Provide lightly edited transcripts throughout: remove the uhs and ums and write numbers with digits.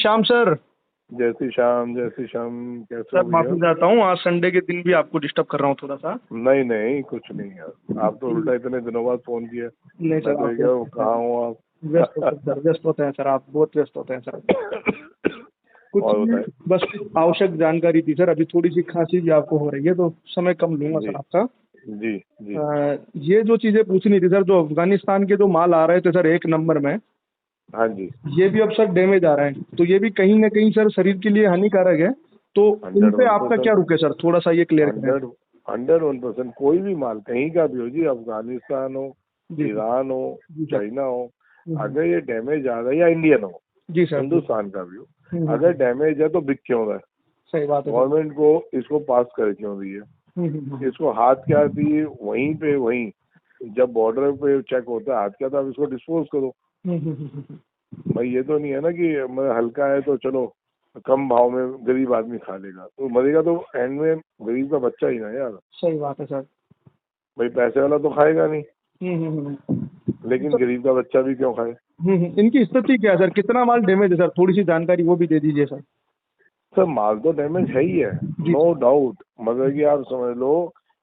Shyam sir. जय श्री श्याम, जय श्री श्याम। कैसे सर हो माफी भैया? चाहता हूँ, आज संडे के दिन भी आपको डिस्टर्ब कर रहा हूँ थोड़ा सा। नहीं नहीं, कुछ नहीं यार, आप तो उल्टा इतने दिनों बाद फोन किया। नहीं मैं सर, तो आप क्या कहाँ हूँ आप? व्यस्त होते हैं सर, व्यस्त होते हैं सर, आप बहुत व्यस्त होते हैं सर। कुछ और नहीं, बताए? बस कुछ आवश्यक जानकारी थी सर। अभी थोड़ी सी खांसी भी आपको हो रही है तो समय कम लूंगा जी सर आपका। जी जी। ये जो चीजें पूछनी थी सर, जो अफगानिस्तान के जो माल आ रहे थे सर एक नंबर में, हाँ जी। ये भी अब सर डैमेज आ रहे हैं, तो ये भी कहीं ना कहीं सर शरीर के लिए हानिकारक है। तो इन पे आपका क्या 101%। रुख है सर, थोड़ा सा ये क्लियर करें। 101%। कोई भी माल कहीं का भी हो जी, अफगानिस्तान हो, जी सर। ईरान हो, जी सर। चाइना हो, अगर ये डैमेज आ रहा है, या इंडियन हो, जी सर। जी। हिंदुस्तान का भी हो, हम्म, अगर डैमेज है तो बिक क्यों रहा है? सही बात है सर। गवर्नमेंट को इसको पास कर क्यों रही है? इसको हाथ क्या दी वहीं पे, वहीं जब बॉर्डर पे चेक होता है हाथ क्या, तो आप इसको डिस्पोज करो। भाई ये तो नहीं है ना कि मतलब हल्का है तो चलो कम भाव में गरीब आदमी खा लेगा, तो मरेगा तो एंड में गरीब का बच्चा ही ना यार। सही बात है सर। भाई पैसे वाला तो खाएगा नहीं, लेकिन सर, गरीब का बच्चा भी क्यों खाए? इनकी स्थिति क्या है सर, कितना माल डैमेज है सर, थोड़ी सी जानकारी वो भी दे दीजिए सर। सर माल तो डैमेज है ही है, जी नो सर। डाउट। मतलब कि आप समझ लो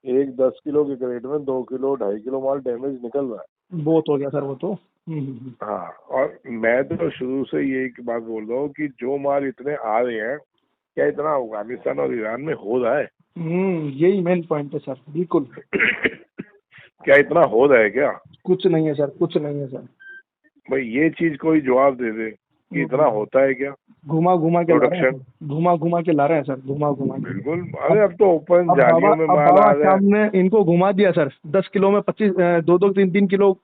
एक 10 किलो के क्रेट में 2 किलो 2.5 किलो माल डैमेज निकल रहा है। बहुत हो गया सर वो तो। हाँ, और मैं तो शुरू से ये एक बात बोल रहा हूँ कि जो माल इतने आ रहे हैं, क्या इतना अफगानिस्तान और ईरान में हो रहा है? यही मेन पॉइंट है सर, बिल्कुल। क्या इतना हो रहा है क्या? कुछ नहीं है सर, कुछ नहीं है सर। भाई ये चीज कोई जवाब दे दे कि इतना होता है क्या? घुमा घुमा के ला रहे हैं प्रोडक्शन सर, घुमा घुमा के ला रहे हैं सर, घुमा घुमा के। बिल्कुल। अरे अब अब तो ओपन जालियों में अब माल बाबा आ रहा है। श्याम ने इनको घुमा दिया सर, 10 किलो में 25, 2-2, 3-3 किलो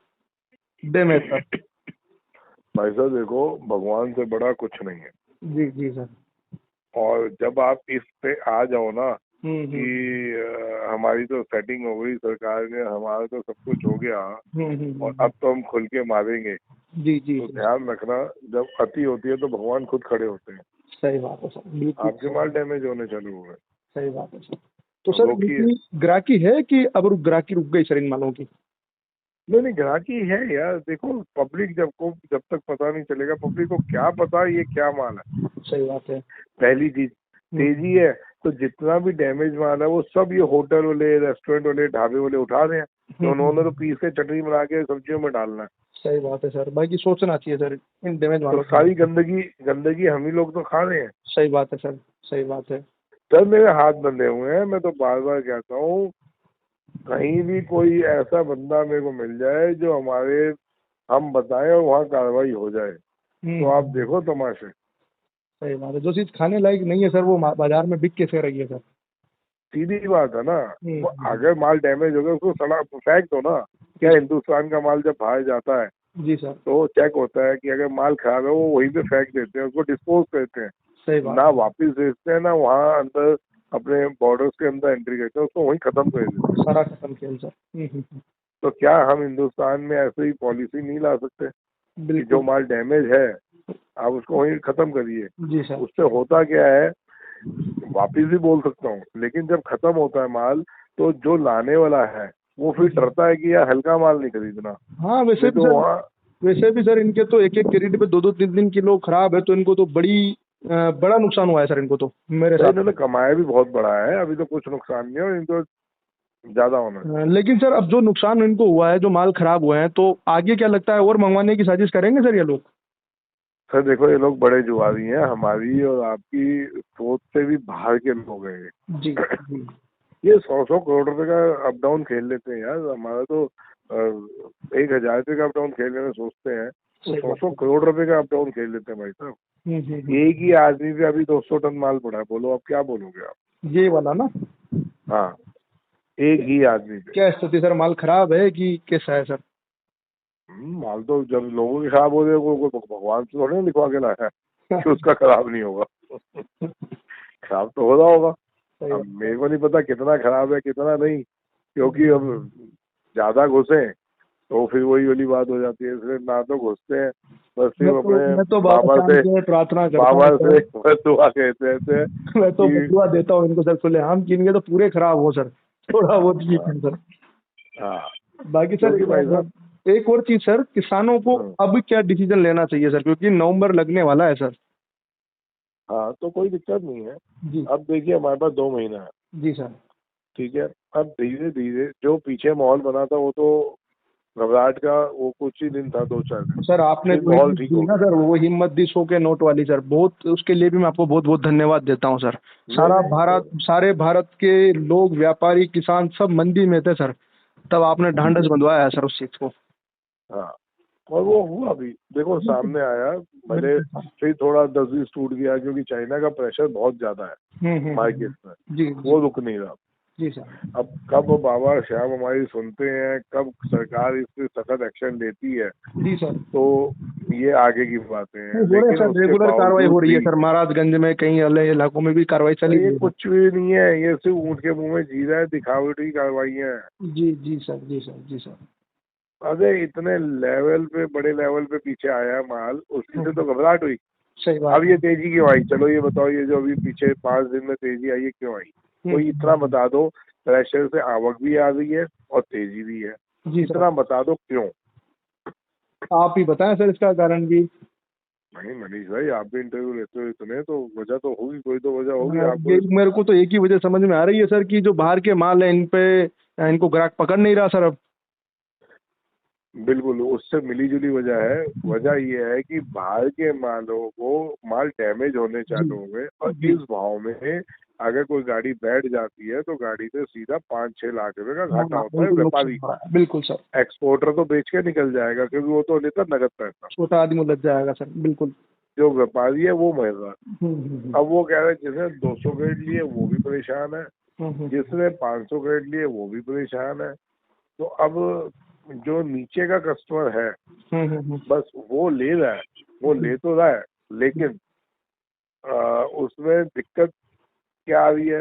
डैमेज सर। भाई साहब देखो, भगवान से बड़ा कुछ नहीं है। जी जी सर। और जब आप इस पे आ जाओ ना कि हम्म। हमारी तो सेटिंग हो गई, सरकार ने हमारा तो सब कुछ हो गया और हम्म। अब तो हम खुल के मारेंगे, जी जी तो जी। ध्यान रखना, जब अति होती है तो भगवान खुद खड़े होते हैं। सही बात है सर, बिल्कुल आपके सही। माल डैमेज होने चालू हो गए सही बात है सर। तो तो सर रोकिए। इनकी ग्राहकी है कि अब ग्राहकी रुक गई सर इन मालों की? नहीं नहीं, ग्राहकी है यार। देखो पब्लिक जब तक पता नहीं चलेगा, पब्लिक को क्या पता ये क्या माल है। सही बात है। पहली चीज तेजी है, तो जितना भी डैमेज माल है वो सब ये होटल वाले, रेस्टोरेंट वाले, ढाबे वाले उठा रहे हैं, तो उन्होंने तो पीस के चटनी बना के सब्जियों में डालना है। सही बात है सर, भाई की सोचना चाहिए सर इन डैमेज तो वालों के सारी बारे में। गंदगी गंदगी हम ही लोग तो खा रहे हैं। सही बात है सर। सही बात है। सर मेरे हाथ बंधे हुए हैं, मैं तो बार बार कहता हूँ, कहीं भी कोई ऐसा बंदा मेरे को मिल जाए जो हमारे हम बताएं और वहाँ कार्रवाई हो जाए, तो आप देखो तमाशे। सही बात है, जो चीज खाने लायक नहीं है सर वो बाजार में बिक कैसे रही है सर। सीधी बात है ना। वो हम्म। अगर माल डैमेज हो गया उसको सड़ा फेंक दो ना। क्या हिंदुस्तान का माल जब बाहर जाता है जी सर। तो चेक होता है कि अगर माल खराब है वो वहीं पे फेंक देते हैं, उसको डिस्पोज करते हैं, सही बात ना है। वापस भेजते हैं, ना वहाँ अंदर अपने बॉर्डर्स के अंदर एंट्री करते हैं, उसको वहीं खत्म कर देते हैं। सारा खत्म खेल सर। तो क्या हम हिंदुस्तान में ऐसी पॉलिसी नहीं ला सकते कि जो बिल्कुल। माल डैमेज है आप उसको वहीं खत्म करिए? जी सर। उससे होता क्या है, वापिस भी बोल सकता हूँ, लेकिन जब खत्म होता है माल तो जो लाने वाला है वो फिर डरता है कि यार हल्का माल नहीं खरीदना। हाँ वैसे नहीं भी तो सर, वहाँ इनके तो एक एक क्रेडिट पे 2-2, 3-3 किलो खराब है, तो इनको तो बड़ा नुकसान हुआ है सर इनको तो मेरे सही, साथ। इन्होंने कमाया भी बहुत बड़ा है, अभी तो कुछ नुकसान नहीं है और इनको ज्यादा होना है। लेकिन सर अब जो नुकसान इनको हुआ है, जो माल खराब हुए हैं, तो आगे क्या लगता है, और मंगवाने की साजिश करेंगे सर ये लोग? सर देखो, ये लोग बड़े जुआरी हैं, हमारी और आपकी सोच से भी बाहर के लोग हैं ये। जी जी। ये 100-100 करोड़ रुपए का अप डाउन खेल लेते हैं यार। हमारा तो 1,000 रुपये का अप डाउन खेलने में सोचते हैं, तो सही सौ बात सौ है। करोड़ रुपए का अप डाउन खेल लेते हैं भाई साहब। एक ही आदमी पे अभी 200 टन माल पड़ा है, बोलो अब क्या बोलोगे आप? ये वाला ना। हाँ, एक ही आदमी पे। क्या स्थिति सर, माल खराब है कि कैसा है सर? माल तो जब लोगों के खराब हो रहे को भगवान से थोड़ी ना लिखवा के लाया है कि उसका खराब नहीं होगा। खराब तो हो रहा होगा। सही अब बात है। मेरे को नहीं पता कितना खराब है कितना नहीं, क्योंकि अब ज्यादा घुसे तो फिर वही वाली बात हो जाती है, इसलिए ना तो घुसते हैं, बस सिर्फ अपने मैं तो बाबा बाबा शाम से से प्रार्थना करता बाबा हूँ से सर। बस दुआ कहते रहते हैं मैं तो कि दुआ देता हूँ इनको सर, खुलेआम कि इनके तो पूरे खराब हो सर, थोड़ा बहुत ठीक है सर। हाँ। बाकी सर क्योंकि भाई साहब एक और चीज सर, किसानों को अब क्या डिसीजन लेना चाहिए सर, क्योंकि नवंबर लगने वाला है सर। हाँ तो कोई दिक्कत नहीं है। जी अब देखिए हमारे पास 2 महीना है, जी सर। ठीक है। अब धीरे धीरे जो पीछे माहौल बना था वो तो घबराहट का वो कुछ ही दिन था, 2-4 दिन, सर आपने फिर जो माहौल हिम्मत ठीक दी हो ना गया। सर, वो हिम्मत दी 100 के नोट वाली सर, बहुत उसके लिए भी मैं आपको बहुत बहुत धन्यवाद देता हूँ सर। नहीं नहीं सारे भारत के लोग, व्यापारी, किसान सब मंदी में थे सर, तब आपने ढांढस बंधवाया है सर उस चीज को। हाँ, और वो हुआ भी, देखो सामने आया। भले बिल्कुल सर। फिर थोड़ा 10-20 टूट गया क्योंकि चाइना का प्रेशर बहुत ज्यादा है मार्केट में, जी वो जी रुक नहीं रहा। जी सर। अब कब वो बाबा श्याम हमारी सुनते हैं, कब सरकार इस पे सख्त एक्शन लेती है, जी सर। तो ये आगे की बातें हैं। नहीं हो रहे हैं लेकिन सर, उसके रेगुलर कार्रवाई हो बावजूद रही है भी सर, महाराजगंज में कई अलग इलाकों में भी कार्रवाई चली ये रही है। कुछ भी नहीं है, ये सिर्फ ऊँट के मुंह में जीरा है, दिखावटी कार्रवाइयाँ हैं। जी जी सर, जी सर, जी सर। अरे इतने लेवल पे, बड़े लेवल पे पीछे आया माल, उसी से हम्म, तो घबराहट हुई। सही बात अब है। ये तेजी क्यों आई, चलो ये बताओ, ये जो अभी पीछे 5 दिन में तेजी आई है क्यों आई? कोई इतना हम्म, बता दो। प्रेशर से आवक भी आ रही है और तेजी भी है, जी सर। इतना बता दो क्यों? आप ही बताएं सर इसका कारण भी। नहीं मनीष भाई, आप भी इंटरव्यू लेते हो इतने, तो वजह तो होगी, कोई तो वजह होगी आपको ये इस। मेरे को तो एक ही वजह समझ में आ रही है सर, कि जो बाहर के माल है इन पे इनको ग्राहक पकड़ नहीं रहा सर अब। बिल्कुल उससे मिली जुली वजह है। वजह ये है कि बाहर के मालों को माल डैमेज होने जी चालू हो गए, और जी। इस भाव में अगर कोई गाड़ी बैठ जाती है तो गाड़ी से सीधा 5-6 लाख रुपए का हाँ घाटा हाँ, होता है बिल्कुल नुकसान व्यापारी हो को। रहा है, बिल्कुल सर। एक्सपोर्टर तो बेच के निकल जाएगा क्योंकि वो तो लेता नगद पैसा। छोटा आदमी उलझ जाएगा सर, बिल्कुल। जो व्यापारी है वो मर रहा है। हम्म। अब वो कह रहे हैं जिसने 200 ग्रेड लिए वो भी परेशान है, हम्म। जिसने 500 ग्रेड लिए वो भी परेशान है। तो अब जो नीचे का कस्टमर है, बस वो ले रहा है, वो ले तो रहा है, लेकिन उसमें दिक्कत क्या आ रही है?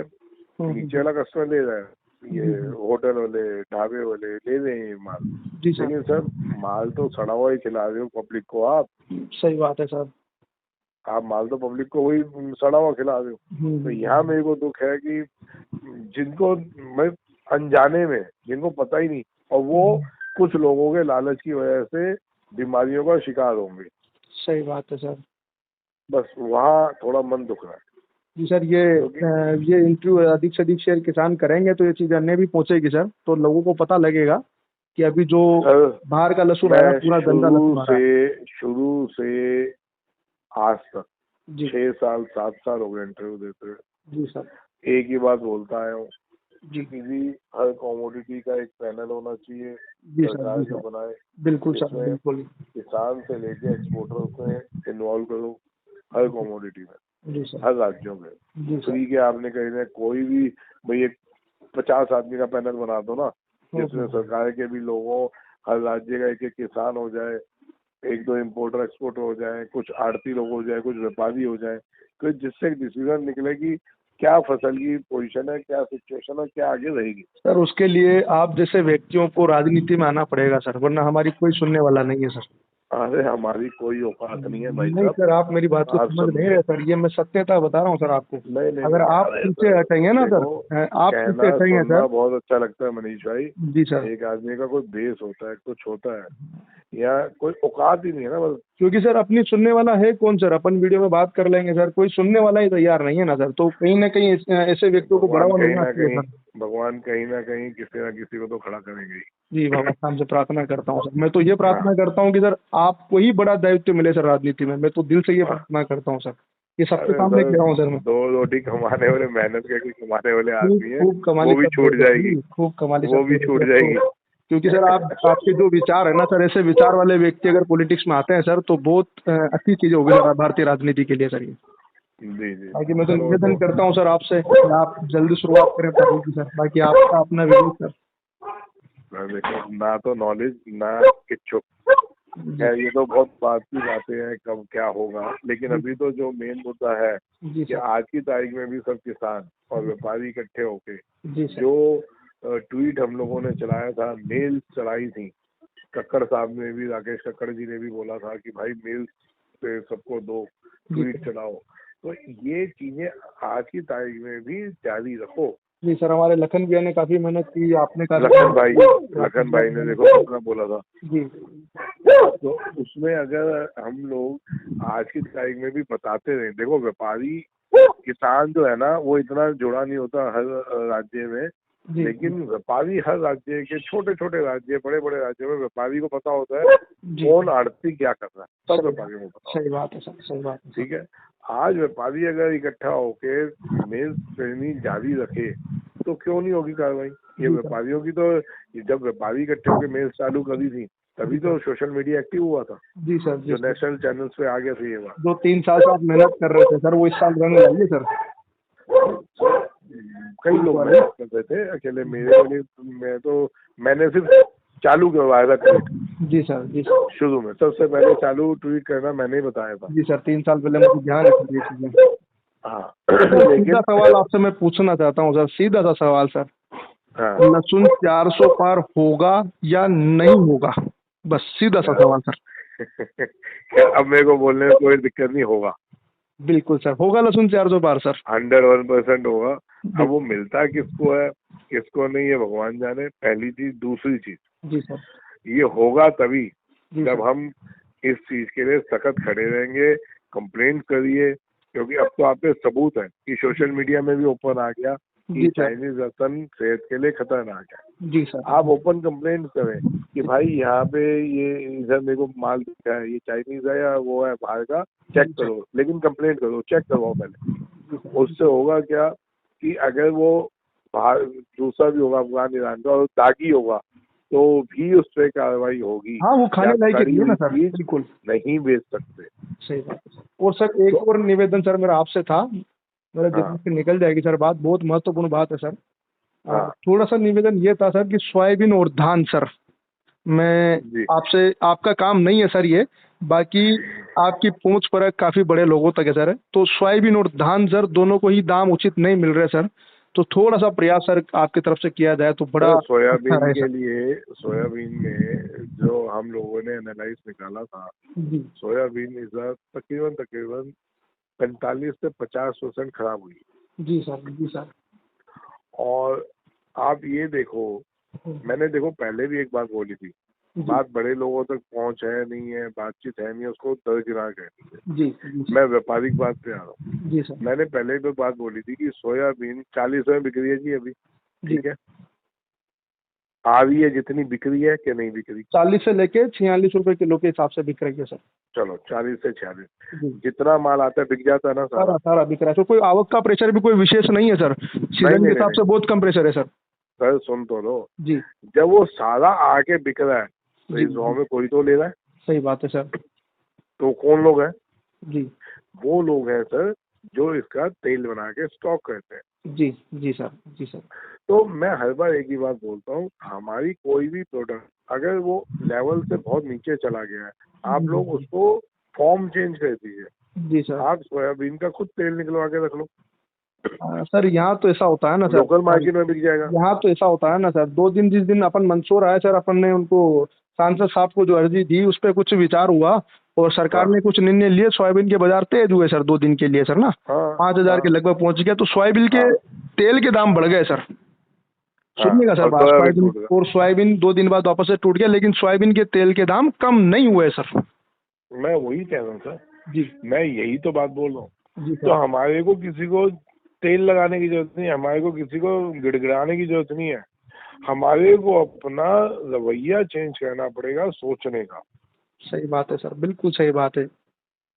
नीचे वाला कस्टमर ले रहा है, ये होटल वाले, ढाबे वाले ले रहे हैं ये माल, जी सर। लेकिन सर माल तो सड़ा हुआ ही खिला रहे हो पब्लिक को आप। सही बात है सर। आप माल तो पब्लिक को वही सड़ा हुआ खिला रहे हो। तो यहाँ मेरे को दुख है कि जिनको मैं अनजाने में, जिनको पता ही नहीं, और वो कुछ लोगों के लालच की वजह से बीमारियों का शिकार होंगे। सही बात है सर। बस वहाँ थोड़ा मन दुख रहा है जी सर, क्योंकि ये इंटरव्यू अधिक से अधिक शेयर किसान करेंगे तो ये चीज़ अन्य भी पहुंचेगी सर, तो लोगों को पता लगेगा कि अभी जो सर बाहर का लहसुन आ रहा है मैं पूरा गंदा लहसुन आ रहा है। शुरू से आज तक जी 6 साल 7 साल हो गए इंटरव्यू देते हुए, जी सर। एक ही बात बोलता आया हूँ जी कि जी हर कमोडिटी का एक पैनल होना चाहिए, जी सर। सरकार जी जो सर, बनाए, बिल्कुल सर, जिसमें बिल्कुल। किसान से लेके एक्सपोर्टर को इन्वॉल्व करो हर कमोडिटी में, जी सर। हर राज्यों में। जी सर। फ्री के आपने कहीं ना कोई भी भाई एक 50 आदमी का पैनल बना दो ना, जिसमें सरकार के भी लोगों, हर राज्य का एक एक किसान हो जाए, 1-2 इम्पोर्टर एक्सपोर्टर हो जाए, कुछ आड़ती लोग हो जाए, कुछ व्यापारी हो जाए, तो जिससे एक डिसीजन निकले कि क्या फसल की पोजीशन है, क्या सिचुएशन है, क्या आगे रहेगी। सर उसके लिए आप जैसे व्यक्तियों को राजनीति में आना पड़ेगा सर, वरना हमारी कोई सुनने वाला नहीं है सर। अरे हमारी कोई औकात नहीं है भाई नहीं साहब। सर, आप मेरी बात को आप समझ नहीं समझे? रहे सर, ये मैं सत्यता बता रहा हूँ सर आपको। नहीं नहीं अगर नहीं, आप अरे पीछे सर हटेंगे ना सर, देखो, आप पीछे कहना हटेंगे सुनना सर। बहुत अच्छा लगता है मनीष भाई। जी सर। एक आदमी का कोई बेस होता है, कुछ होता है, या कोई औकात ही नहीं है ना बस। क्योंकि सर अपनी सुनने वाला है कौन सर, अपन वीडियो में बात कर लेंगे सर, कोई सुनने वाला ही तैयार नहीं है ना सर, तो कहीं ना कहीं ऐसे व्यक्तियों को भगवान बढ़ावा कहीं मिलना ना चाहिए कहीं, सर। भगवान कहीं ना कहीं किसी ना किसी को तो खड़ा करेंगे ही। जी बाबा साहब से प्रार्थना करता हूँ सर, मैं तो ये प्रार्थना हाँ करता हूँ कि सर आपको ही बड़ा दायित्व मिले सर राजनीति में, मैं तो दिल से ये हाँ। प्रार्थना करता हूँ सर, ये सबके अरे सामने सर, कह रहा हूँ सर मैं। 2 रोटी कमाने वाले, मेहनत करके कमाने वाले खूब आदमी है, खूब कमाली वो भी सर छूट जाएगी, बेरोजगारी, खूब कमाली सर वो भी छूट बेरोजगारी तो। जाएगी। क्योंकि सर आप, आपके जो विचार है ना सर, ऐसे विचार वाले व्यक्ति अगर पॉलिटिक्स में आते हैं सर तो बहुत अच्छी चीज होगी सर भारतीय राजनीति के लिए सर ये। जी जी, बाकी मैं तो चलो निवेदन तो करता हूँ सर आपसे कि आप जल्दी शुरुआत करें पढ़ाई की सर, बाकी आपका अपना विवेक सर। देखो, ना तो नॉलेज ना इच्छुक है, ये तो बहुत बात की बातें हैं कब क्या होगा, लेकिन अभी तो जो मेन मुद्दा है जी कि सर। आज की तारीख में भी सब किसान और व्यापारी इकट्ठे होके जी सर। जो ट्वीट हम लोगों ने चलाया था, मेल चलाई थी, कक्कड़ साहब ने भी, राकेश कक्कड़ जी ने भी बोला था कि भाई मेल पे सबको दो, जी ट्वीट सर। चलाओ, तो ये चीजें आज की तारीख में भी जारी रखो। जी सर, हमारे लखन भैया ने काफी मेहनत की, आपने काफी लखन मेहनत भाई, की, राकेश लखन भाई ने भैया देखो कितना बोला था। जी। तो उसमें अगर हम लोग आज की तारीख में भी बताते रहे, देखो व्यापारी किसान जो है ना वो इतना जुड़ा नहीं होता हर राज्य में, लेकिन व्यापारी हर राज्य के, छोटे छोटे राज्य, बड़े बड़े राज्यों में व्यापारी को पता होता है कौन आड़ती क्या कर रहा है, सब व्यापारियों को पता। सही बात है सर, सही बात है। ठीक है, आज व्यापारी अगर इकट्ठा होके मेज श्रेणी जारी रखे तो क्यों नहीं होगी कार्रवाई? ये व्यापारियों की तो, जब व्यापारी इकट्ठे होकर मेज चालू करी थी तभी तो सोशल मीडिया एक्टिव हुआ था। जी सर, जो नेशनल चैनल्स पे आ गया था ये बात। 2-3 साल से आप मेहनत कर रहे थे सर, वो इस साल रंग लाइए सर। कई लोग मेहनत कर रहे थे, अकेले मेरे लिए मैंने सिर्फ चालू करवाया था ट्वीट। जी सर, जी सर। शुरू में सबसे पहले चालू ट्वीट करना मैंने ही बताया था। जी सर, 3 साल पहले मुझे ध्यान है ये चीजें। हाँ, सीधा सवाल आपसे मैं पूछना चाहता हूँ सर, सीधा सा सवाल सर। हाँ। लहसुन 400 पार होगा या नहीं होगा? बस सीधा सा सवाल सर। अब मेरे को बोलने में कोई दिक्कत नहीं, होगा बिल्कुल सर, होगा लहसुन 400 पार सर, 101% होगा। अब वो मिलता किसको है किसको नहीं है भगवान जाने, पहली चीज। दूसरी चीज, जी सर, ये होगा तभी जब हम इस चीज के लिए सख्त खड़े रहेंगे। कंप्लेंट करिए, क्योंकि अब तो आप पे सबूत है कि सोशल मीडिया में भी ओपन आ गया कि चाइनीज राशन सेहत के लिए खतरनाक है। जी सर, आप ओपन कंप्लेंट करें कि भाई यहाँ पे ये इधर मेरे को माल दिखा है, ये चाइनीज है या वो है बाहर का, चेक करो। लेकिन कंप्लेंट करो, चेक करवाओ पहले। उससे होगा क्या कि अगर वो बाहर दूसरा भी होगा अफगान ईरान का और दागी होगा तो भी उस पर कार्रवाई होगी। हाँ, वो खाने लायक है ना सर, बिल्कुल नहीं बेच सकते। सही बात है। और सर एक और निवेदन सर मेरा आपसे था, मेरा दिमाग से निकल जाएगी सर बात, बहुत महत्वपूर्ण बात है सर। थोड़ा सा निवेदन ये था सर कि सोयाबीन और धान सर, मैं आपसे, आपका काम नहीं है सर ये, बाकी आपकी पहुंच पर काफी बड़े लोगों तक है सर। तो सोयाबीन और धान सर दोनों को ही दाम उचित नहीं मिल रहे सर, तो थोड़ा सा प्रयास सर आपकी तरफ से किया जाए तो बड़ा अच्छा सोयाबीन रहे के सर। लिए, सोयाबीन में जो हम लोगों ने एनालाइज निकाला था, सोयाबीन इस बार तकरीबन 45 से 50% खराब हुई। जी सर, जी सर। और आप ये देखो, मैंने देखो पहले भी एक बात बोली थी, बात बड़े लोगों तक पहुंच है नहीं है, बातचीत है नहीं, उसको दरकिनार कहती है। जी, मैं व्यापारिक बात पे आ रहा हूँ। जी सर, मैंने पहले भी बात बोली थी कि सोयाबीन 40 में बिक रही है जी अभी, ठीक है, आ रही है जितनी बिक रही है कि नहीं बिक रही? 40 से लेके 46 रुपए किलो के हिसाब से बिक रही है सर। चलो 40 से 46, जितना माल आता है बिक जाता है ना, सारा बिक रहा है। तो कोई आवक का प्रेशर भी कोई विशेष नहीं है सर, सीजन के हिसाब से बहुत कम प्रेशर है सर। सर सुन तो लो जी, जब वो सारा आके बिक रहा है तो इस भाव में कोई तो ले रहा है। सही बात है सर। तो कौन लोग हैं जी? वो लोग हैं सर जो इसका तेल बना के स्टॉक करते हैं। जी, जी सर, जी सर। तो मैं हर बार एक ही बात बोलता हूँ, हमारी कोई भी प्रोडक्ट अगर वो लेवल से बहुत नीचे चला गया है, आप लोग उसको फॉर्म चेंज कर दीजिए। जी सर, आप सोयाबीन का खुद तेल निकलवा के रख लो। सर यहाँ तो ऐसा होता है ना सर, लोकल मार्केट में बिक जाएगा। यहाँ तो ऐसा होता है ना सर, 2 दिन जिस दिन अपन मंदसौर आए सर, अपन ने उनको सांसद साहब को जो अर्जी दी उस पर कुछ विचार हुआ और सरकार ने कुछ निर्णय लिए, सोयाबीन के बाजार तेज हुए सर 2 दिन के लिए सर ना, 5,000 के लगभग पहुंच गया। तो सोयाबीन के तेल के दाम बढ़ गए सर, सुनिएगा सर बात, और सोयाबीन 2 दिन बाद वापस से टूट गया, लेकिन सोयाबीन के तेल के दाम कम नहीं हुए सर। मैं वही कह रहा हूँ सर जी, मैं यही तो बात बोल रहा हूँ। तो हमारे को किसी को तेल लगाने की जरूरत नहीं है, हमारे को किसी को गिड़गिड़ाने की जरूरत नहीं है, हमारे को अपना रवैया चेंज करना पड़ेगा, सोचने का। सही बात है सर, बिल्कुल सही बात है।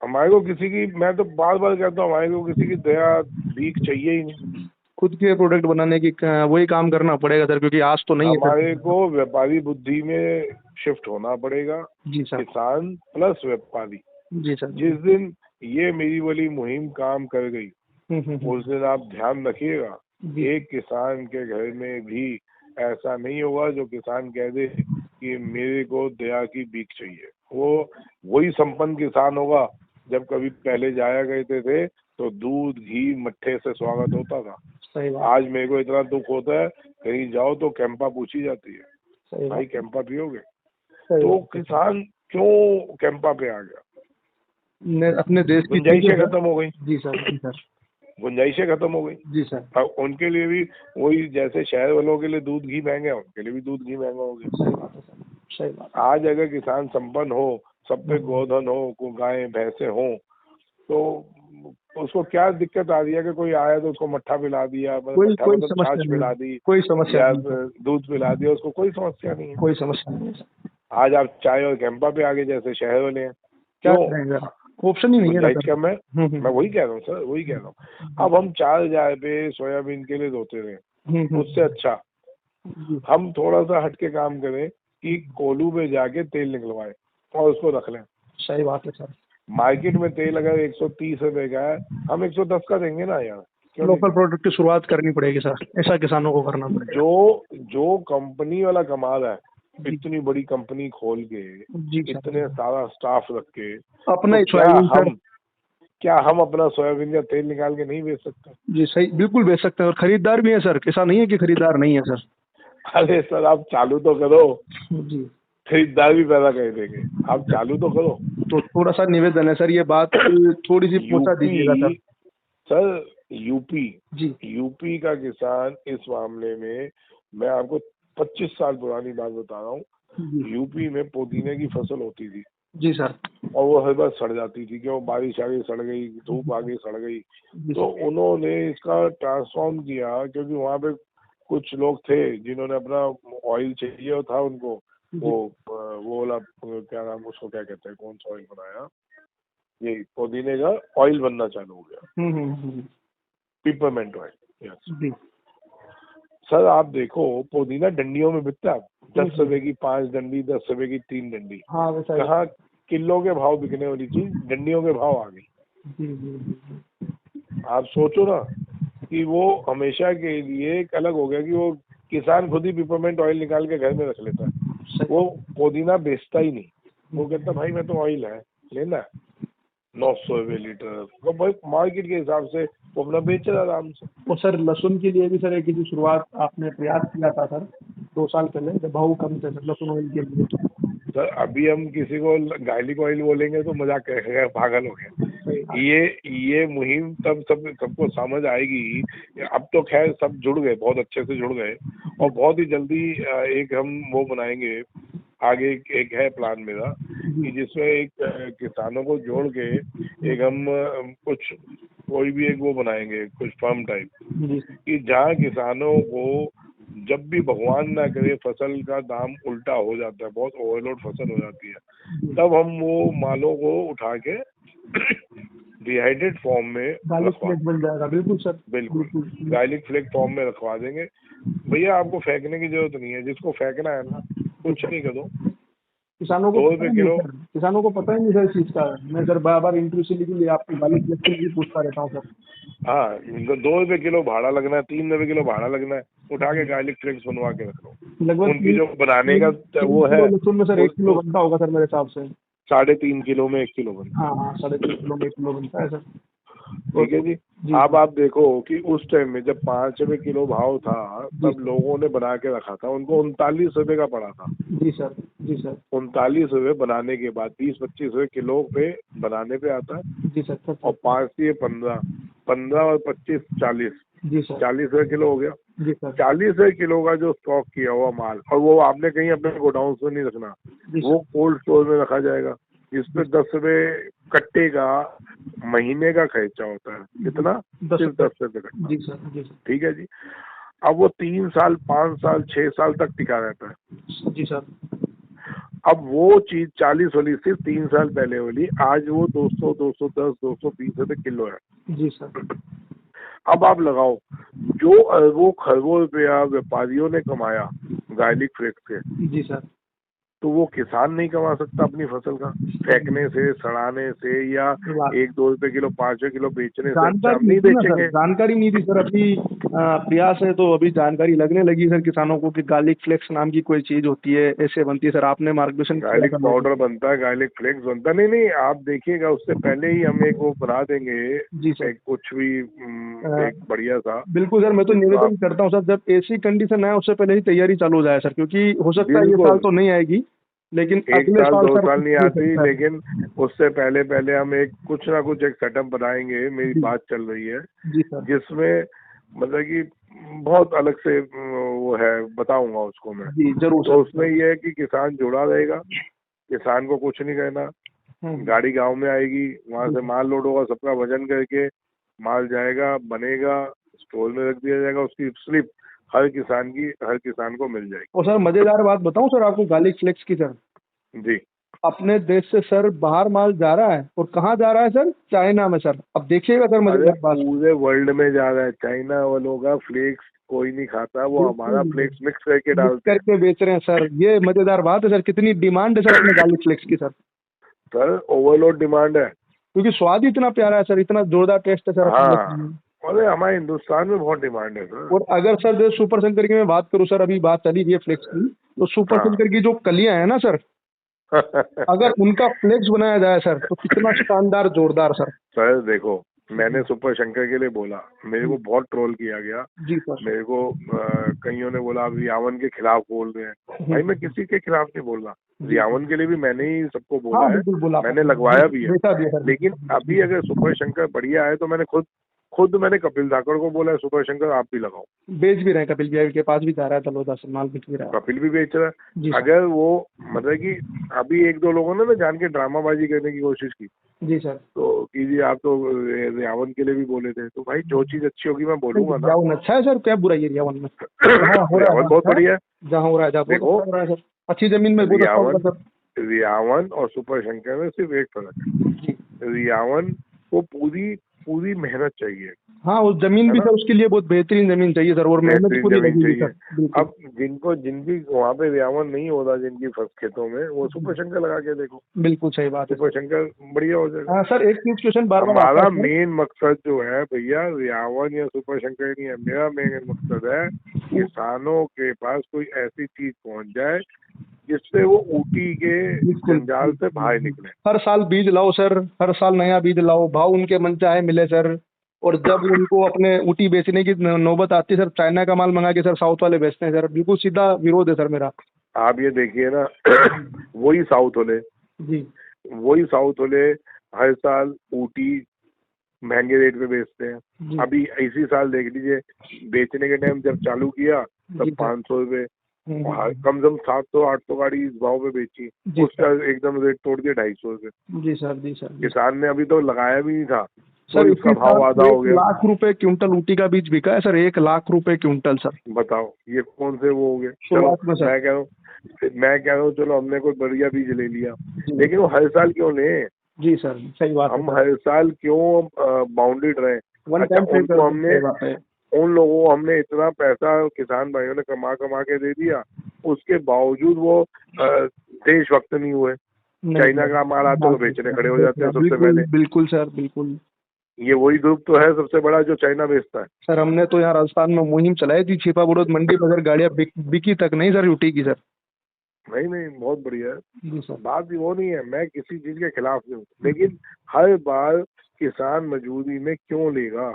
हमारे को किसी की, मैं तो बार बार कहता हूँ, हमारे को किसी की दया भीख चाहिए ही नहीं, खुद के प्रोडक्ट बनाने की वही काम करना पड़ेगा सर, क्योंकि आज तो नहीं है। हमारे को व्यापारी बुद्धि में शिफ्ट होना पड़ेगा। जी सर, किसान प्लस व्यापारी। जी सर, जिस दिन ये मेरी वाली मुहिम काम कर गई उस दिन आप ध्यान रखिएगा, एक किसान के घर में भी ऐसा नहीं होगा जो किसान कह दे कि मेरे को दया की भीख चाहिए। वो वही संपन्न किसान होगा जब कभी पहले जाया करते थे तो दूध घी मट्ठे से स्वागत होता था। सही बात। आज मेरे को इतना दुख होता है, कहीं जाओ तो कैंपा पूछी जाती है, सही भाई कैंपा पियोगे? तो किसान क्यों कैंपा पे आ गया? अपने देश की गुंजाइशें खत्म हो गई। जी सर, जी सर, गुंजाइशें खत्म हो गई। जी सर, अब उनके लिए भी वही, जैसे शहर वालों के लिए दूध घी महंगा है, उनके लिए भी दूध घी महंगा हो गया। सही बात है सर। सही बात। आज अगर किसान संपन्न हो, सब पे गोधन हो, को गाय भैंसे हो, तो उसको क्या दिक्कत आ रही है कि कोई आया तो उसको मट्ठा पिला दिया, कोई मट्ठा कोई मतलब समस्या छाछ नहीं पिला है, दी कोई समस्या या नहीं है, दूध पिला दिया, उसको कोई समस्या नहीं है। कोई समस्या नहीं है सर। आज आप चाय और कैंपा पे आगे जैसे शहर वाले हैं, क्या क्यों? करेंगे सर, ऑप्शन ही नहीं है ना गुंजाइश सर। कम है। मैं वही कह रहा हूँ सर, वही कह रहा हूँ। अब हम 4,000 पे सोयाबीन के लिए रोते रहे, उससे अच्छा जी, हम थोड़ा सा हट के काम करें कि कोल्हू पे जाके तेल निकलवाएं और उसको रख लें। सही बात है सर। मार्केट में तेल अगर 130 रुपए का है, हम 110 का देंगे ना यार, क्यों नहीं लोकल देंगे? प्रोडक्ट की शुरुआत करनी पड़ेगी सर, ऐसा किसानों को करना पड़ेगा। जो जो कंपनी वाला कमा रहा है, जी। इतनी बड़ी कंपनी खोल के, जी सर। इतने सारा स्टाफ रख के, अपना तो ही सोयाबीन सर। क्या हम अपना सोयाबीन का तेल निकाल के नहीं बेच सकते? जी सही, बिल्कुल बेच सकते हैं, और खरीदार भी है सर, ऐसा नहीं है कि खरीदार नहीं है सर। अरे सर आप चालू तो करो, जी। खरीदार भी पैदा कर देंगे, आप चालू तो करो। तो थोड़ा सा निवेदन है सर, ये बात थोड़ी सी पहुंचा दीजिएगा यूपी, सर। सर यूपी जी। यूपी का किसान इस मामले में, मैं आपको 25 साल पुरानी बात बता रहा हूँ, जी। यूपी में पुदीने की फसल होती थी जी सर। और वो हर बार सड़ जाती थी, क्यों? बारिश आ गई सड़ गई, धूप आ गई सड़ गई। जी तो सर। उन्होंने इसका ट्रांसफॉर्म किया, क्योंकि वहाँ पे कुछ लोग थे जिन्होंने अपना ऑयल चाहिए और था उनको, जी। वो वाला क्या नाम, उसको क्या कहते हैं, कौन सा ऑयल बनाया, ये पुदीने का ऑयल बनना चालू हो गया, पिपरमेंट ऑयल। यस जी। सर, आप देखो पुदीना डंडियों में बिकता है, 10 हम्म। रुपए की 5 डंडी, 10 रुपए की 3 डंडी। हाँ वैसा ही। कहाँ किलो के भाव बिकने वाली चीज डंडियों के भाव आ गई। जी जी जी। आप सोचो ना कि वो हमेशा के लिए एक अलग हो गया कि वो किसान खुद ही पिपरमेंट ऑयल निकाल के घर में रख लेता है, सही। वो पुदीना बेचता ही नहीं। वो कहता भाई मैं तो ऑयल है लेना है, 900 रुपये लीटर, वो भाई मार्केट के हिसाब से वो अपना बेच रहा है आराम से। और सर लहसुन के लिए भी सर एक ही शुरुआत आपने प्रयास किया था सर 2 साल पहले, जब भाव कम थे सर लहसुन ऑयल के लिए। सर अभी हम किसी को गार्लिक ऑयल बोलेंगे तो मजाक करेगा, पागल हो गया। सही। ये मुहिम तब सबको समझ आएगी। अब तो खैर सब जुड़ गए, बहुत अच्छे से जुड़ गए, और बहुत ही जल्दी एक हम वो बनाएंगे आगे, एक है प्लान मेरा कि जिसमें एक किसानों को जोड़ के एक हम कुछ कोई भी एक वो बनाएंगे, कुछ फर्म टाइप, जी कि जहाँ किसानों को जब भी भगवान ना करे फसल का दाम उल्टा हो जाता है, बहुत ओवरलोड फसल हो जाती है, तब हम वो मालों को उठा के डिहाइड्रेट फॉर्म में गार्लिक रखवा, फ्लेक्स बन जाएगा। बिल्कुल सर। बिल्कुल गार्लिक फ्लेक फॉर्म में रखवा देंगे। भैया आपको फेंकने की जरूरत नहीं है, जिसको फेंकना है ना कुछ नहीं करो, किसानों को 2 पता रुपए ही नहीं किलो। सर, किसानों को पता ही नहीं सर इस चीज़ का। मैं सर बार बार इंटरव्यू के लिए आपकी गार्लिक फ्लेक्स की भी पूछता रहता हूँ सर। हाँ, इनको 2 रुपए किलो भाड़ा लगना है, 3 रुपए किलो भाड़ा लगना है, उठा के गार्लिक फ्लेक्स बनवा के रख लो। लगभग उनकी जो बनाने का वो है, लहसुन में सर 1 किलो बनता होगा सर मेरे हिसाब से। 3.5 किलो में 1 किलो बनता है। हाँ हाँ, 3.5 किलो में 1 किलो बनता है सर। ठीक है जी। जी अब आप देखो कि उस टाइम में जब 5 रुपए किलो भाव था, तब लोगों ने बना के रखा था, उनको 39 रुपए का पड़ा था। जी सर। जी सर। 39 रुपए बनाने के बाद 20-25 रुपए किलो पे बनाने पे आता है, जी सर। और 5 से 15, 15 और 25 40, जी सर। 40 रुपए किलो हो गया। जी सर। 40 रुपए किलो का जो स्टॉक किया हुआ माल, और वो आपने कहीं अपने गोडाउन में नहीं रखना, वो कोल्ड स्टोर में रखा जाएगा, जिसपे 10 रुपए कट्टे का महीने का खर्चा होता है। कितना? सिर्फ 10 रुपए कट्टा। जी सर। जी सर। ठीक है जी। अब वो 3 साल 5 साल 6 साल तक टिका रहता है। जी सर। अब वो चीज 40 वाली सिर्फ 3 साल पहले वाली, आज वो 200 210 220 रुपए किलो है। जी सर। अब आप लगाओ, जो अरबों खरबों रुपया व्यापारियों ने कमाया गार्लिक फ्लेक्स से, जी सर। तो वो किसान नहीं कमा सकता अपनी फसल का फेंकने से, सड़ाने से, या 1-2 रुपए किलो 5 किलो बेचने से। अच्छा हम नहीं बेचेंगे, जानकारी नहीं थी सर। अभी प्रयास है तो अभी जानकारी लगने लगी सर किसानों को कि गार्लिक फ्लेक्स नाम की कोई चीज होती है, ऐसे बनती है सर। आपने मार्गदर्शन किया गार्लिक था। पाउडर बनता है, गार्लिक फ्लेक्स बनता है। नहीं नहीं, आप देखिएगा, उससे पहले ही हम एक वो बना देंगे, जी सर। एक कुछ भी एक बढ़िया सा। बिल्कुल सर, मैं तो निवेदन करता हूँ सर, जब ऐसी कंडीशन आए उससे पहले ही तैयारी चालू हो जाए सर, क्योंकि हो सकता है ये साल तो नहीं आएगी, लेकिन 1 अगले साल साल 2 सर साल नहीं हो आती, सकता है। लेकिन उससे पहले हम एक कुछ ना कुछ एक सेटअप बनाएंगे, मेरी बात चल रही है, जी सर। जिसमें मतलब कि बहुत अलग से वो है, बताऊंगा उसको मैं। जी जरूर तो सर। उसमें ये है कि किसान जुड़ा रहेगा, किसान को कुछ नहीं कहना, गाड़ी गांव में आएगी, वहां से माल लोड होगा, सबका वजन करके माल जाएगा, बनेगा, स्टोर में रख दिया जाएगा, उसकी स्लिप हर किसान को मिल जाएगी। और सर मजेदार बात बताऊं सर आपको गार्लिक फ्लेक्स की सर, जी। अपने देश से सर बाहर माल जा रहा है, और कहाँ जा रहा है सर? चाइना में सर। अब देखिएगा सर अरे मजेदार बात। पूरे वर्ल्ड में जा रहा है, चाइना वालों का फ्लेक्स कोई नहीं खाता, वो हमारा फ्लेक्स मिक्स करके मिक्स डालते हैं। करके बेच रहे हैं सर, ये मजेदार बात है सर। कितनी डिमांड है सर अपने गार्लिक फ्लेक्स की सर, सर ओवरलोड डिमांड है। क्योंकि स्वाद ही इतना प्यारा है सर, इतना जोरदार टेस्ट है सर अपने देश हाँ, में। अरे हमारे हिंदुस्तान में बहुत डिमांड है सर। और अगर सर जो सुपर शंकर की मैं बात करूं सर, अभी बात चली रही है फ्लेक्स की, तो सुपर हाँ। शंकर की जो कलियां हैं ना सर, अगर उनका फ्लेक्स बनाया जाए सर तो कितना शानदार जोरदार सर। सर देखो, मैंने सुपर शंकर के लिए बोला, मेरे को बहुत ट्रोल किया गया। जी सर। मेरे को कईयों ने बोला आप रियावन के खिलाफ बोल रहे हैं। भाई मैं किसी के खिलाफ नहीं बोल रहा, रियावन के लिए भी मैंने ही सबको बोला हाँ है, बिल्कुल बोला मैंने आपने। लगवाया भी है। देखा भी है सर। लेकिन अभी अगर सुपर शंकर बढ़िया है तो मैंने खुद मैंने कपिल धाकड़ को बोला है सुपर शंकर आप भी लगाओ। बेच भी रहे हैं, कपिल भाई के पास भी जा रहा है तलोदा से माल, बिक भी रहा है। कपिल भी बेच रहा जी है। सर। अगर वो मतलब कि अभी एक दो लोगों ने ना जान के ड्रामाबाजी करने की कोशिश की, जी सर। तो कि जी आप तो रियावन के लिए भी बोले थे, तो भाई जो चीज अच्छी होगी मैं बोलूंगा ना। रियावन अच्छा है सर, क्या बुराई है रियावन में? जहाँ हो रहा है रियावन बहुत अच्छा है, बढ़िया है। जहाँ हो रहा है जहाँ बहुत देखो, अच्छा हो रहा है सर, अच्छी जमीन में बहुत अच्छा होगा रियावन सर। रियावन और सुपर शंकर में सिर्फ एक फर्क जी। है, रियावन को पूरी पूरी मेहनत चाहिए, हाँ, उस जमीन है भी ना, सर उसके लिए बहुत बेहतरीन जमीन चाहिए सर, और मेहनत बेहतरीन पूरी जमीन लगेगी चाहिए। सर। बिल्कुल। अब जिनकी वहां पे रियावन नहीं होता, जिनकी खेतों में, वो सुपर शंकर लगा के देखो, बिल्कुल सही बात है सुपर सर। शंकर बढ़िया हो जाएगा। हाँ सर, एक चीज क्वेश्चन बार बार आता हमारा है सर। मेन मकसद जो है भैया रियावन या सुपर शंकर नहीं है, मेरा मेन मकसद है किसानों के पास कोई ऐसी चीज पहुंच जाए जिससे वो ऊटी के बिल्कुल। जंजाल से बाहर निकले। हर साल बीज लाओ सर, हर साल नया बीज लाओ, भाव उनके मन चाहे मिले सर। और जब उनको अपने ऊटी बेचने की नौबत आती है सर, चाइना का माल मंगा के सर साउथ वाले बेचते हैं सर। बिल्कुल सीधा विरोध है सर मेरा। आप ये देखिए ना, वही साउथ वाले जी। हर साल ऊटी महंगे रेट पे बेचते हैं। जी। अभी इसी साल देख लीजिए, बेचने के टाइम जब चालू किया तब जी सर। 500 रुपये, हम्म। कम से कम 700-800 गाड़ी इस भाव पे बेची, जी उसका एकदम रेट तोड़ दिया 250 रुपये। जी सर। जी सर। किसान ने अभी तो लगाया भी नहीं था, सर तो इसी उसका भाव साल आधा हो 1 गया। लाख रुपए क्विंटल ऊटी का बीज बिका है सर, 1 लाख रुपए क्विंटल सर। बताओ ये कौन से वो हो गए। चलो शुरुआत में सर। मैं कह रहा हूँ चलो हमने कोई बढ़िया बीज ले लिया, जी। लेकिन वो हर साल क्यों लें? जी सर, सही बात है हम सर। हर साल क्यों बाउंडेड रहे? वन अच्छा, टाइम ट्रेड उनको हमने सही बात है। उन लोगों को हमने इतना पैसा किसान भाइयों ने कमा कमा के दे दिया, उसके बावजूद वो देशभक्त नहीं हुए। नहीं चाइना सर। का माल आता है तो बेचने खड़े हो जाते हैं सबसे बिल्कुल पहले। बिल्कुल सर, बिल्कुल। ये वही ग्रुप तो है सबसे बड़ा जो चाइना बेचता है। सर हमने तो यहाँ राजस्थान में मुहिम चलाई थी, छिपा बुड़ौद मंडी पर सर, गाड़ियाँ बिकी तक नहीं सर यूटी की सर। नहीं नहीं, बहुत बढ़िया है। जी सर। बात भी वो नहीं है, मैं किसी चीज के खिलाफ नहीं हूँ, लेकिन हर बार किसान मजबूरी में क्यों लेगा?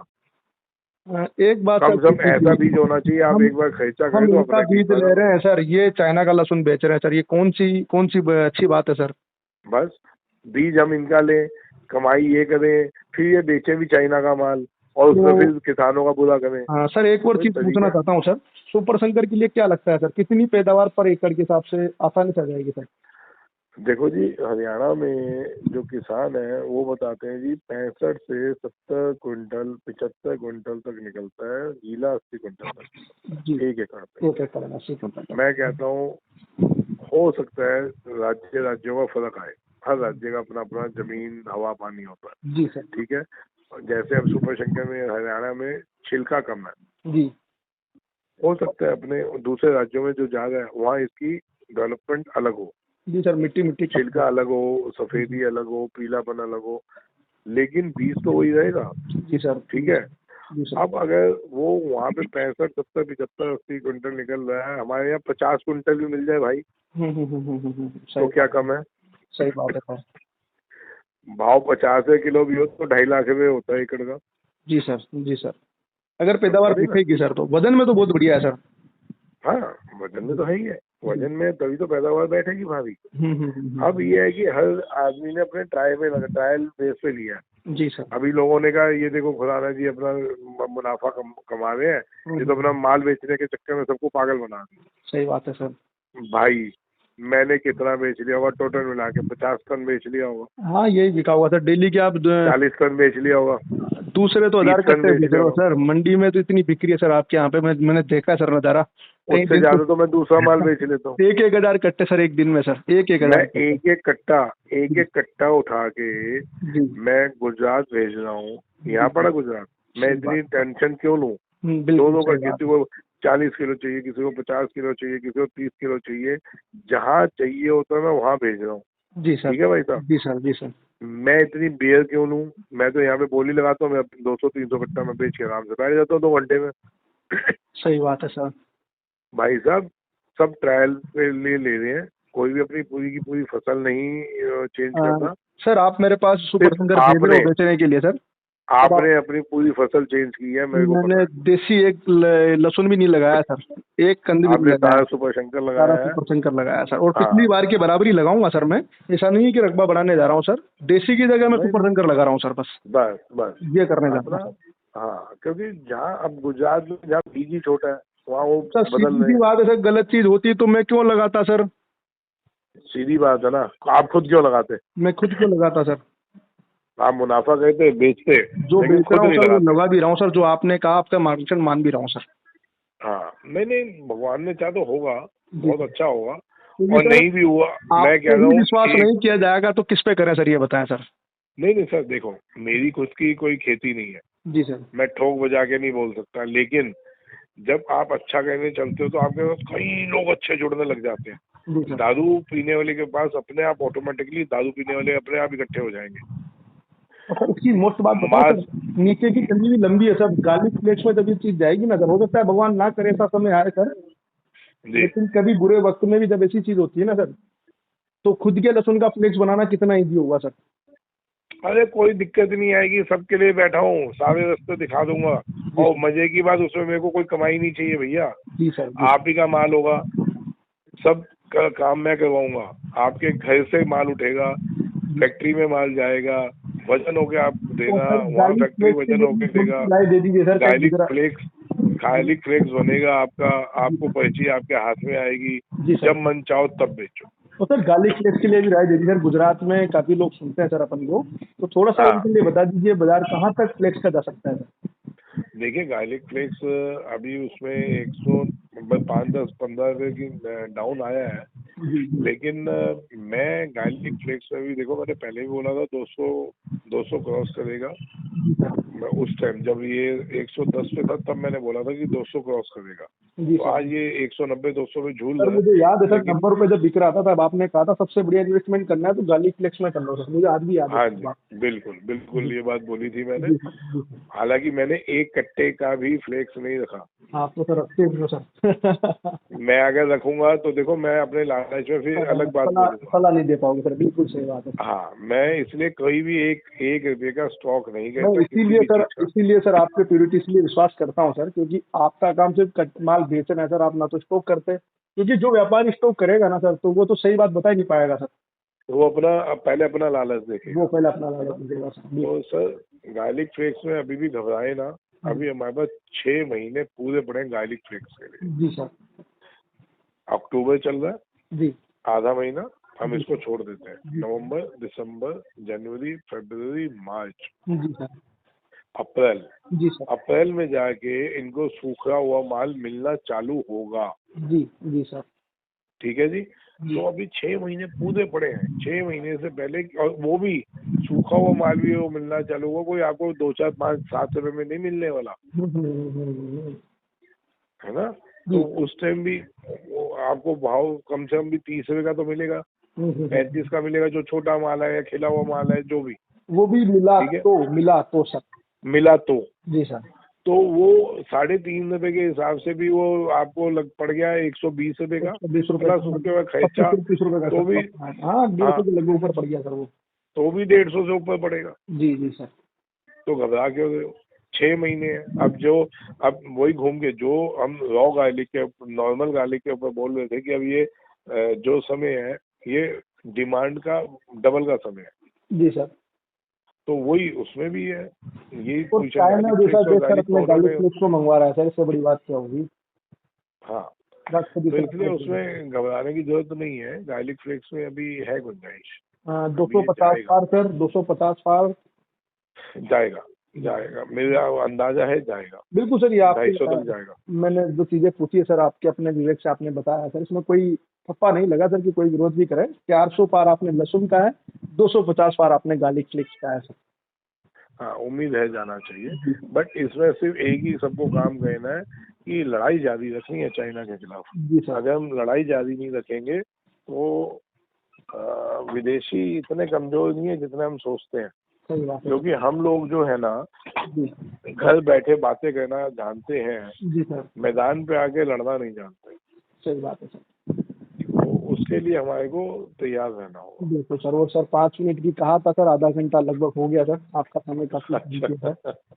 एक बात कम से सर, कम ऐसा बीज होना चाहिए, आप हम एक बार खर्चा हम करें तो इनका अपना बीज कीमत ले रहे हैं सर, ये चाइना का लहसुन बेच रहे हैं सर, ये कौन सी अच्छी बात है सर? बस बीज हम इनका लें, कमाई ये करें, फिर ये बेचे भी चाइना का माल, और उसमें तो फिर किसानों का बुरा करें। हाँ सर, एक और कोई चीज तरीका पूछना चाहता हूँ सर, सुपर शंकर के लिए क्या लगता है सर, कितनी पैदावार पर एकड़ के हिसाब से आसानी से आ जाएगी सर? देखो जी, हरियाणा में जो किसान है वो बताते हैं जी 65 से 70 क्विंटल 75 क्विंटल तक निकलता है, गीला 80 क्विंटल तक जी। 1 एकड़ पे। एक एकड़ में 80 क्विंटल। मैं कहता हूँ हो सकता है राज्यों का फर्क आए, हर राज्य का अपना अपना जमीन हवा पानी होता है। जी सर। ठीक है, जैसे अब सुपर शंकर में हरियाणा में छिलका कम है, जी। हो सकता है अपने दूसरे राज्यों में जो जा रहा है वहाँ इसकी डेवलपमेंट अलग हो, जी सर, मिट्टी छिलका अलग हो, सफेदी अलग हो, पीलापन अलग हो, लेकिन बीज तो वही रहेगा। जी सर। ठीक है, जी सर। अब अगर वो वहाँ पे 65 70 75 80 क्विंटल निकल रहा है, हमारे यहाँ 50 क्विंटल भी मिल जाए भाई, तो क्या कम है? सही बात है सर। भाव 50 किलो भी हो तो 2.5 लाख रुपये होता है एकड़ का। जी सर। जी सर, अगर पैदावार सही ना? दिखेगी सर, तो वजन में तो बहुत बढ़िया है सर। हाँ, वजन में तो है ही है, वजन में तभी तो पैदावार बैठेगी भाभी। हम्म। अब ये है कि हर आदमी ने अपने ट्रायल बेस पे लिया, जी सर। अभी लोगों ने कहा ये देखो खुराना जी अपना मुनाफा कमा रहे हैं, ये तो अपना माल बेचने के चक्कर में सबको पागल बना रहे हैं। सही बात है सर। भाई मैंने कितना बेच लिया होगा टोटल मिला के? 50 टन बेच लिया होगा, हाँ यही बिका हुआ सर, डेली के आप 40 टन बेच लिया होगा, दूसरे तो 30 हजार टन कट्टे बेच बेच लिया रहे हो होगा। सर, मंडी में तो इतनी बिक्री है सर आपके यहाँ पे, मैंने देखा है सर नज़ारा। कई उससे दिन तो ज्यादा तो मैं दूसरा माल बेच लेता हूँ। 1,000 कट्टे सर एक दिन में सर, 1,000 मैं कट्टे। एक एक कट्टा उठा के जी। मैं गुजरात भेज रहा हूँ, यहाँ जी पड़ा गुजरात। मैं सही इतनी बात। टेंशन क्यों लूँ? दो बिल्कुल दो का सही बात। किसी को 40 किलो चाहिए, किसी को 50 किलो चाहिए, किसी को 30 किलो चाहिए, जहाँ चाहिए होता है मैं वहाँ भेज रहा हूँ। जी सर। ठीक है भाई साहब, जी सर। जी सर। मैं इतनी बेयर क्यों लूँ? मैं तो यहाँ पे बोली लगाता हूँ, मैं 200-300 कट्टा मैं बेच के आराम से बैठ जाता हूँ 2 घंटे में। सही बात है सर। भाई साहब सब ट्रायल के लिए ले रहे हैं, कोई भी अपनी पूरी की पूरी फसल नहीं चेंज करता। सर आप मेरे पास सुपर सिर्फ सिंगर भेज रहे हो बेचने के लिए सर? अब आप, आपने अपनी पूरी फसल चेंज की है, मेरे को पता मैंने है। देसी एक लहसुन भी नहीं लगाया सर, एक कंद भी नहीं आपने लगाया। सारा सुपर शंकर सारा लगाया है। सुपर शंकर लगाया सर, और पिछली हाँ बार के बराबर ही लगाऊंगा सर मैं। ऐसा नहीं है कि रकबा बढ़ाने जा रहा हूँ सर, देसी की जगह मैं नहीं सुपर नहीं, शंकर लगा रहा हूँ सर, बस बस बस ये करने जा रहा अपना। हूँ सर। हाँ क्योंकि जहाँ अब गुजरात में जहाँ बीज ही छोटा है वहाँ वो सर बदल सीधी रहे सी हैं। बात है सर, गलत चीज होती तो मैं क्यों लगाता सर? सीधी बात है ना, आप खुद क्यों लगाते? मैं खुद क्यों लगाता सर? आप मुनाफा कहते बेचते, जो लेकिन बेच खुद रहा हूँ नहीं सर वो लगाते। लगा भी रहा हूँ सर, जो आपने कहा आपका मार्गदर्शन मान भी रहा हूँ सर। हाँ नहीं नहीं, भगवान ने चाहा तो होगा, जी बहुत अच्छा होगा। क्योंकि और सर नहीं भी हुआ, आप मैं कह पे रहा ही हूँ विश्वास एक। नहीं किया जाएगा तो किस पे करें सर, ये बताएं सर। नहीं नहीं सर देखो, मेरी खुद की कोई खेती नहीं है, जी सर। मैं ठोक बजा के नहीं बोल सकता, लेकिन जब आप अच्छा कहने चलते हो तो आपके पास कई लोग अच्छे जुड़ने लग जाते हैं। जी सर। दारू पीने वाले के पास अपने आप ऑटोमेटिकली दारू पीने वाले अपने आप इकट्ठे हो जाएंगे। और सर इसकी मोस्ट बात बताओ मास। सर, नीचे की चंदी भी लंबी है सर, गार्लिक फ्लेक्स में जब ये चीज जाएगी ना सर, हो सकता है भगवान ना करे ऐसा समय आए सर, जी लेकिन कभी बुरे वक्त में भी जब ऐसी चीज होती है ना सर, तो खुद के लहसुन का फ्लेक्स बनाना कितना ईजी होगा सर। अरे कोई दिक्कत नहीं आएगी, सबके लिए बैठा हूँ, सारे रास्ते दिखा दूंगा। जी और सर। मजे की बात उसमें मेरे को कोई कमाई नहीं चाहिए भैया, जी सर। जी आप ही का माल होगा, सब का काम मैं करवाऊंगा। आपके घर से माल उठेगा, फैक्ट्री में माल जाएगा, वजन होके आप तो देना, सर वहाँ गार्लिक फैक्ट्री फ्लेक्स के वजन लिए भी होके थोड़ी देगा। सी राय दे दीजिए सर, कहीं गार्लिक दूसरा। फ्लेक्स, गार्लिक फ्लेक्स बनेगा आपका, आपको पर्ची आपके हाथ में आएगी, जी सर। जब मन चाहो तब बेचो। तो सर गार्लिक फ्लेक्स के लिए भी राय दे दीजिए सर, गुजरात में काफी लोग सुनते हैं सर अपन को, तो थोड़ा सा हाँ उनके लिए बता दीजिए बाजार कहाँ तक फ्लेक्स का जा सकता है सर। देखिए, गार्लिक फ्लेक्स अभी उसमें 105-10-15 रुपए की डाउन आया है। जी जी। लेकिन मैं गार्लिक फ्लेक्स में भी देखो, मैंने पहले भी बोला था 200 क्रॉस करेगा। मैं उस टाइम जब ये 110 पे था तब मैंने बोला था कि 200 क्रॉस करेगा। जी तो सर। आज ये 190-200 पे झूल सर रहा है। मुझे याद है सर, लेकिन 90 रुपए जब बिक रहा था तब आपने कहा था सबसे बढ़िया इन्वेस्टमेंट करना है तो गार्लिक फ्लेक्स में कर लो सर, मुझे आज भी याद है हाँ सर जी, बात। बिल्कुल बिल्कुल ये बात बोली थी मैंने। जी सर। जी सर। हालांकि मैंने एक कट्टे का भी फ्लेक्स नहीं रखा। आप तो सर रखते भी हो सर। मैं अगर रखूंगा तो देखो मैं अपने लालच में फिर अलग बात सलाह बोलूंगा। सलाह नहीं दे पाओगे सर, बिल्कुल सही बात है। हाँ मैं इसलिए कोई भी एक रुपये का स्टॉक नहीं मैं करता किसी भी चीज का। इसीलिए सर आपके प्योरिटी इसलिए विश्वास करता हूँ सर, क्योंकि आपका काम सिर्फ माल बेचना है सर, आप ना तो स्टॉक करते, क्योंकि जो व्यापारी स्टॉक करेगा ना सर तो वो तो सही बात बता ही नहीं पाएगा सर, वो अपना पहले अपना लालच वो देखेगा। पहले अपना लालच देगा सर। तो सर गार्लिक फ्लेक्स में अभी भी घबराए ना। अभी हमारे पास 6 महीने पूरे पड़े हैं गार्लिक फ्लेक्स के लिए। जी सर। अक्टूबर चल रहा है, जी आधा महीना हम जी इसको छोड़ देते हैं। जी नवंबर, दिसंबर, जनवरी, फरवरी, मार्च, जी सर। अप्रैल। जी सर। अप्रैल में जाके इनको सूखा हुआ माल मिलना चालू होगा। जी जी सर। ठीक है जी। जी। तो अभी 6 महीने पूरे पड़े हैं, 6 महीने से पहले, और वो भी सूखा हुआ माल भी वो मिलना चालू होगा। कोई आपको 2, 4, 5, 7 रुपए में नहीं मिलने वाला, है ना। तो जी। उस टाइम भी वो आपको भाव कम से कम भी 30 रुपए का तो मिलेगा, 35 का मिलेगा, जो छोटा माल है या खिला हुआ माल है जो भी। वो भी ठीक है, मिला तो सर। मिला जी सर। तो वो 3.5 रुपए के हिसाब से भी वो आपको लग पड़ गया 120 रुपए का, 120 रुपए प्लस उसके बाद खर्चा, 25 रुपए का तो भी सर, हाँ 150 हाँ के लगभग ऊपर पड़ गया सर वो। तो भी 150 से ऊपर पड़ेगा। जी जी सर। तो घबरा क्यों रहे हो? 6 महीने हैं। अब वही घूम के जो हम रॉ गार्लिक के नॉर्मल गार्लिक के ऊपर बोल रहे थे कि अब ये जो समय है ये डिमांड का डबल का समय है। जी सर। तो वही उसमें भी है यही और पोजीशन चाइना गार्लिक जैसा फ्लिक्स और देश सर गार्लिक अपने पाउडर गार्लिक में। फ्लिक्स को मंगवा रहा है सर, इससे बड़ी बात क्या होगी? हाँ, राष्ट्रपति तो तरफ इसलिए से उसमें घबराने की जरूरत नहीं है, गार्लिक फ्लेक्स में अभी है गुंजाइश, अभी ये 250 जाएगा पार सर, 250 पार। जाएगा जाएगा, मेरा अंदाजा है जाएगा, बिल्कुल सर, ये आपकी 250 तक जाएगा। मैंने जो चीजें पूछी है सर, आपके अपने विवेक से आपने बताया सर, इसमें कोई ठप्पा नहीं लगा सर कि कोई विरोध भी करे। 400 पार आपने लहसुन का है, 250 पार आपने गार्लिक फ्लिक्स का है सर। हाँ, उम्मीद है जाना चाहिए, बट इसमें सिर्फ एक ही सबको काम कहना है कि लड़ाई जारी रखनी है चाइना के खिलाफ। जी सर। अगर हम लड़ाई जारी नहीं रखेंगे तो विदेशी इतने कमजोर नहीं है जितने हम सोचते हैं, सही बात है क्योंकि हम लोग जो है ना जी। घर बैठे बातें करना जानते हैं, जी सर, मैदान पे आके लड़ना नहीं जानते, सही बात है सर। तो उसके लिए हमारे को तैयार रहना होगा। बिल्कुल सर, वो सर 5 मिनट की कहा था सर, आधा घंटा लगभग हो गया सर, आपका समय काफी कीमती है।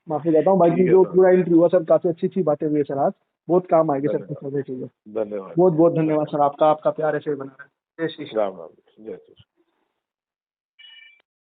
माफी चाहता हूँ, बाकी ठीक है जो सर, पूरा इंटरव्यू हुआ सर, काफी अच्छी अच्छी बातें हुई है सर आज, बहुत काम आएगी सर कुछ धन्यवाद सारी चीजें। धन्यवाद, बहुत बहुत धन्यवाद सर, आपका आपका प्यार ऐसे ही बना रहे। जय श्री राम। राम राम, जय श्री राम।